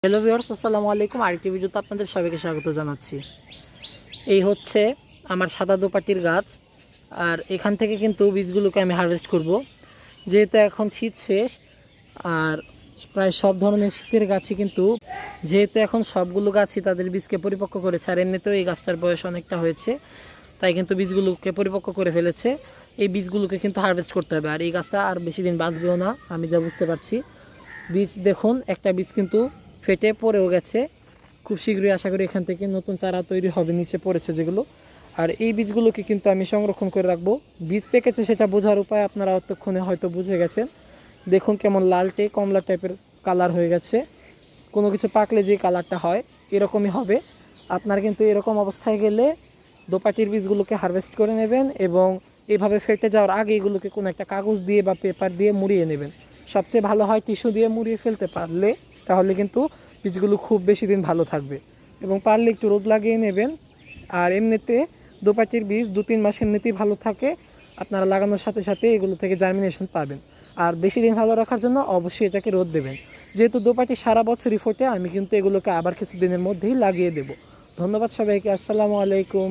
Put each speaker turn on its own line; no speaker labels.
Hello viewers, আসসালামু আলাইকুম। আরেকটি ভিডিওতে আপনাদের সবাইকে স্বাগত জানাচ্ছি। এই হচ্ছে আমার সাদা দোপাটির গাছ, আর এখান থেকে কিন্তু বীজগুলোকে আমি হারভেস্ট করব। যেহেতু এখন শীত শেষ, আর প্রায় সব ধরনের শীতের গাছই কিন্তু যেহেতু এখন সবগুলো গাছই তাদের বীজকে পরিপক্ক করেছে, আর এমনিতেও এই গাছটার বয়স অনেকটা হয়েছে, তাই কিন্তু বীজগুলোকে পরিপক্ক করে ফেলেছে। এই বীজগুলোকে কিন্তু হারভেস্ট করতে হবে, আর এই গাছটা আর বেশি দিন বাঁচবেও না, আমি যা বুঝতে পারছি। বীজ দেখুন, একটা বীজ কিন্তু ফেটে পড়েও গেছে। খুব শীঘ্রই আশা করি এখান থেকে নতুন চারা তৈরি হবে, নিচে পড়েছে যেগুলো। আর এই বীজগুলোকে কিন্তু আমি সংরক্ষণ করে রাখবো। বীজ পেকেছে সেটা বোঝার উপায় আপনারা অতক্ষণে হয়তো বুঝে গেছেন। দেখুন কেমন লালটে কমলা টাইপের কালার হয়ে গেছে। কোনো কিছু পাকলে যে কালারটা হয় এরকমই হবে। আপনারা কিন্তু এরকম অবস্থায় গেলে দোপাটির বীজগুলোকে হারভেস্ট করে নেবেন, এবং এইভাবে ফেটে যাওয়ার আগে এগুলোকে কোনো একটা কাগজ দিয়ে বা পেপার দিয়ে মুড়িয়ে নেবেন। সবচেয়ে ভালো হয় টিস্যু দিয়ে মুড়িয়ে ফেলতে পারলে, তাহলে কিন্তু বীজগুলো খুব বেশি দিন ভালো থাকবে। এবং পারলে একটু রোদ লাগিয়ে নেবেন। আর এমনিতে দোপাটির বীজ 2-3 মাস এমনিতেই ভালো থাকে। আপনারা লাগানোর সাথে সাথে এগুলো থেকে জার্মিনেশন পাবেন। আর বেশি দিন ভালো রাখার জন্য অবশ্যই এটাকে রোদ দেবেন। যেহেতু দোপাটি সারা বছরই ফোটে, আমি কিন্তু এগুলোকে আবার কিছুদিনের মধ্যেই লাগিয়ে দেব। ধন্যবাদ সবাইকে। আসসালামু আলাইকুম।